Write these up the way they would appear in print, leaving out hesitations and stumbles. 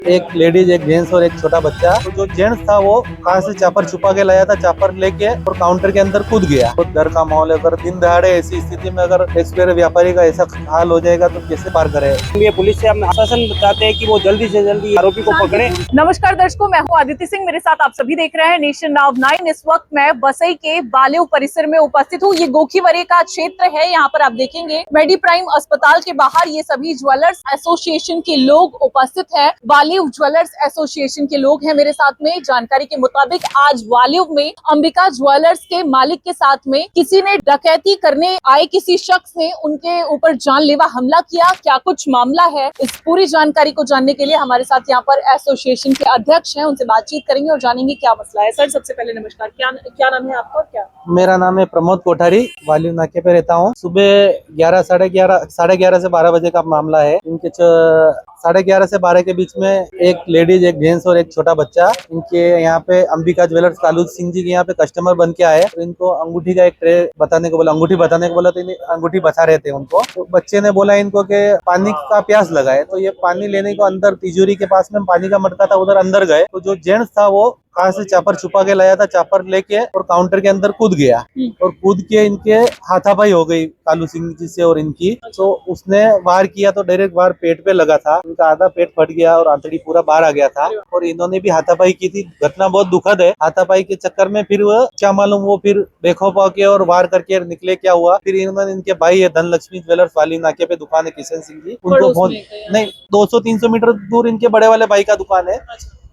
एक लेडीज, एक जेंट्स और एक छोटा बच्चा। तो जो जेंट्स था वो कहाँ से चापर छुपा के लाया था, चापर लेके और काउंटर के अंदर कूद गया। तो डर का माहौल है। अगर दिन दहाड़े ऐसी स्थिति में अगर एक्सपायर व्यापारी का ऐसा हाल हो जाएगा तो कैसे पार करे। ये पुलिस से हम आश्वासन चाहते हैं कि वो जल्दी से जल्दी आरोपी को पकड़े। नमस्कार दर्शकों, मैं हूं आदित्य सिंह, मेरे साथ आप सभी देख रहे हैं नेशन नाउ 9। इस वक्त मैं बसई के बालेव परिसर में उपस्थित हूं। ये गोखीवरे का क्षेत्र है। यहाँ पर आप देखेंगे मेडी प्राइम अस्पताल के बाहर ये सभी ज्वेलर्स एसोसिएशन के लोग उपस्थित हैं। वालिव ज्वेलर्स एसोसिएशन के लोग हैं मेरे साथ में। जानकारी के मुताबिक आज वालिव में अंबिका ज्वेलर्स के मालिक के साथ में किसी ने डकैती करने आए किसी शख्स ने उनके ऊपर जानलेवा हमला किया। क्या कुछ मामला है, इस पूरी जानकारी को जानने के लिए हमारे साथ यहाँ पर एसोसिएशन के अध्यक्ष हैं, उनसे बातचीत करेंगे और जानेंगे क्या मसला है। सर, सबसे पहले नमस्कार। क्या नाम है आपका और क्या? मेरा नाम है प्रमोद कोठारी, वालिव नाके पे रहता हूँ। सुबह 11 साढ़े 11 से 12 बजे का मामला है। इनके 11:30 से 12 के बीच में एक लेडीज, एक जेंट्स और एक छोटा बच्चा इनके यहाँ पे अंबिका ज्वेलर्स कालू सिंह जी के यहाँ पे कस्टमर बन के आए। तो इनको अंगूठी का एक ट्रे बताने को बोला, अंगूठी बताने को बोला, तो अंगूठी बता रहे थे उनको। तो बच्चे ने बोला इनको कि पानी का प्यास लगा है। तो ये पानी लेने को अंदर तिजोरी के पास में पानी का मटका था, उधर अंदर गए। तो जो जेंट्स था वो कहाँ से चापर छुपा के लाया था, चापर लेके और काउंटर के अंदर कूद गया। और कूद के इनके हाथापाई हो गई कालू सिंह जी से और इनकी। तो उसने वार किया तो डायरेक्ट वार पेट पे लगा था। इनका आधा पेट फट गया और आंतड़ी पूरा बाहर आ गया था। और इन्होंने भी हाथापाई की थी। घटना बहुत दुखद है। हाथापाई के चक्कर में फिर वो क्या मालूम, वो फिर बेखौफ होके और वार करके निकले क्या हुआ। फिर इन्होंने, इनके भाई है धनलक्ष्मी ज्वेलर्स वाली नाके पे दुकान है किशन सिंह जी, उनको फोन नहीं 200-300 मीटर दूर इनके बड़े वाले भाई का दुकान है।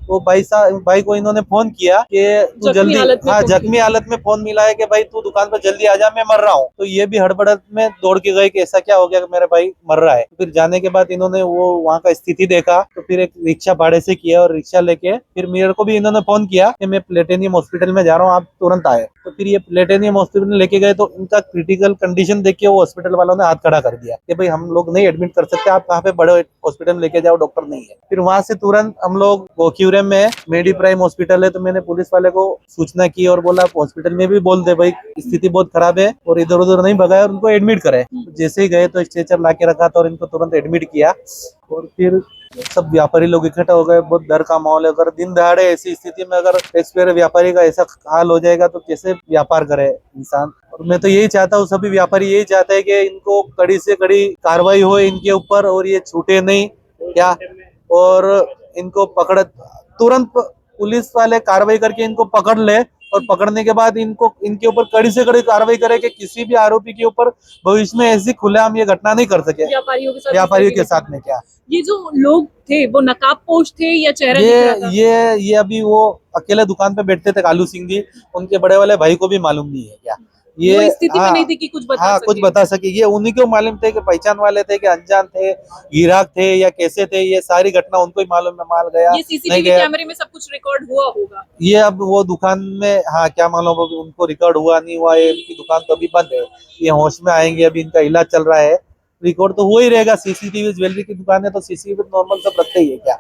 वो भाई को इन्होंने फोन किया कि तू जल्दी, हाँ जख्मी हालत में फोन मिला है कि भाई तू दुकान पर जल्दी आ जा, मैं मर रहा हूँ। तो ये भी हड़बड़ाहट में दौड़ के गए कि ऐसा क्या हो गया कि मेरा भाई मर रहा है। तो फिर जाने के बाद इन्होंने वो वहाँ का स्थिति देखा तो फिर एक रिक्शा भाड़े से किया और रिक्शा लेके फिर मेरे को भी इन्होंने फोन किया कि मैं प्लेटेनियम हॉस्पिटल में जा रहा हूँ, आप तुरंत आए। तो फिर ये प्लेटेनियम हॉस्पिटल लेके गए तो इनका क्रिटिकल कंडीशन देख के वो हॉस्पिटल वालों ने हाथ खड़ा कर दिया कि भाई हम लोग नहीं एडमिट कर सकते, आप कहाँ पे बड़े हॉस्पिटल लेके जाओ, डॉक्टर नहीं है। फिर वहां से तुरंत हम लोग गोखीवरे में मेडी प्राइम हॉस्पिटल है, तो मैंने पुलिस वाले को सूचना की और बोला हॉस्पिटल में भी बोल दे भाई स्थिति बहुत खराब है और इधर उधर नहीं भगाए और उनको एडमिट करे। तो जैसे ही गए तो स्ट्रेचर ला के रखा था और इनको तुरंत एडमिट किया। और फिर सब व्यापारी लोग इकट्ठा हो गए। बहुत डर का माहौल है। अगर दिन दहाड़े ऐसी स्थिति में अगर एक्सपायर व्यापारी का ऐसा हाल हो जाएगा तो कैसे व्यापार करे इंसान। और मैं तो यही चाहता हूँ, सभी व्यापारी यही चाहते हैं कि इनको कड़ी से कड़ी कार्रवाई हो इनके ऊपर और ये छूटे नहीं क्या, और इनको पकड़ तुरंत पुलिस वाले कार्रवाई करके इनको पकड़ ले और पकड़ने के बाद इनको इनके ऊपर कड़ी से कड़ी कार्रवाई करे कि किसी भी आरोपी के ऊपर भविष्य में ऐसी खुलेआम ये घटना नहीं कर सके व्यापारियों के साथ में। क्या ये जो लोग थे वो नकाबपोश थे या चेहरा दिख रहा था? ये अभी वो अकेले दुकान पे बैठते थे कालू सिंह जी, उनके बड़े वाले भाई को भी मालूम नहीं है क्या ये स्थिति में नहीं थी कि कुछ बता सके। ये उन्हीं को मालूम थे कि पहचान वाले थे कि अनजान थे, गिराक थे या कैसे थे, ये सारी घटना उनको ही मालूम है। माल गया ये सीसीटीवी कैमरे में सब कुछ रिकॉर्ड हुआ होगा। ये अब वो दुकान में, हाँ क्या मालूम उनको रिकॉर्ड हुआ नहीं हुआ। ये उनकी दुकान तो अभी बंद है, ये होश में आएंगे, अभी इनका इलाज चल रहा है। रिकॉर्ड तो हो ही रहेगा। सीसीटीवी ज्वेलरी की दुकान है तो सीसीटीवी नॉर्मल सब रखते ही है क्या।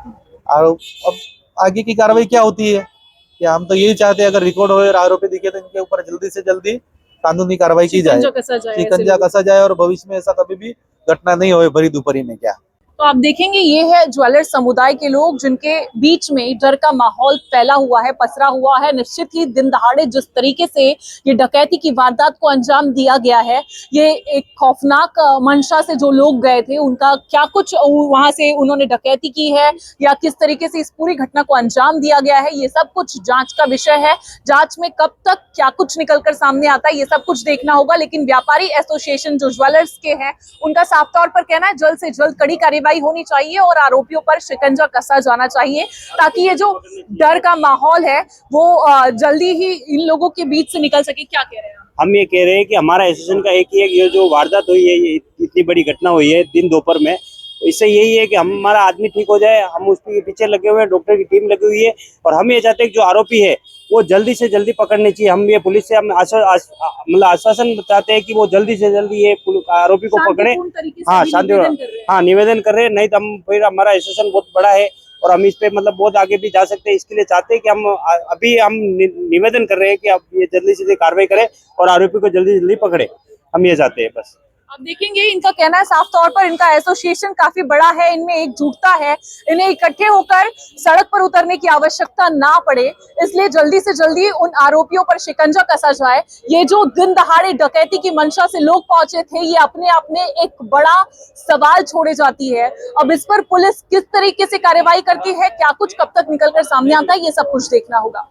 और अब आगे की कार्रवाई क्या होती है कि हम तो यही चाहते हैं अगर रिकॉर्ड हो और आरोपी दिखे तो इनके ऊपर जल्दी से जल्दी कानूनी कार्रवाई की जाए, शिकंजा कसा जाए और भविष्य में ऐसा कभी भी घटना नहीं हो भरी दोपहरी में। क्या तो आप देखेंगे ये है ज्वेलर समुदाय के लोग जिनके बीच में डर का माहौल फैला हुआ है, पसरा हुआ है। निश्चित ही दिन दहाड़े जिस तरीके से ये डकैती की वारदात को अंजाम दिया गया है, ये एक खौफनाक मंशा से जो लोग गए थे उनका क्या कुछ वहां से उन्होंने डकैती की है या किस तरीके से इस पूरी घटना को अंजाम दिया गया है, ये सब कुछ जांच का विषय है। जांच में कब तक क्या कुछ निकलकर सामने आता है ये सब कुछ देखना होगा। लेकिन व्यापारी एसोसिएशन जो ज्वेलर्स के हैं उनका साफ तौर पर कहना है जल्द से जल्द कड़ी कार्रवाई होनी चाहिए और आरोपियों पर शिकंजा कसा जाना चाहिए ताकि ये जो डर का माहौल है वो जल्दी ही इन लोगों के बीच से निकल सके। क्या कह रहे हैं हम ये कह रहे हैं कि हमारा एसोसिएशन का एक ही है, ये जो वारदात हुई है, ये इतनी बड़ी घटना हुई है दिन दोपहर में, इससे यही है कि हमारा आदमी ठीक हो जाए। हम उसके पीछे लगे हुए हैं, डॉक्टर की टीम लगी हुई है और हम ये चाहते हैं कि जो आरोपी है वो जल्दी से जल्दी पकड़ने चाहिए। हम ये पुलिस से हम मतलब आश्वासन चाहते हैं कि वो जल्दी से जल्दी ये आरोपी को पकड़े। हाँ निवेदन कर रहे हैं, नहीं तो हम फिर हमारा एसोसिएशन बहुत बड़ा है और हम इस पे मतलब बहुत आगे भी जा सकते हैं। इसके लिए चाहते हैं कि हम निवेदन कर रहे हैं कि आप ये जल्दी से जल्दी कार्रवाई करें और आरोपी को जल्दी से जल्दी पकड़े। हम ये चाहते हैं बस। आप देखेंगे इनका कहना है साफ तौर पर इनका एसोसिएशन काफी बड़ा है, इनमें एकजुटता है, इन्हें इकट्ठे होकर सड़क पर उतरने की आवश्यकता ना पड़े, इसलिए जल्दी से जल्दी उन आरोपियों पर शिकंजा कसा जाए। ये जो दिन दहाड़े डकैती की मंशा से लोग पहुंचे थे, ये अपने आप में एक बड़ा सवाल छोड़े जाती है। अब इस पर पुलिस किस तरीके से कार्रवाई करती है, क्या कुछ कब तक निकलकर सामने आता है, ये सब कुछ देखना होगा।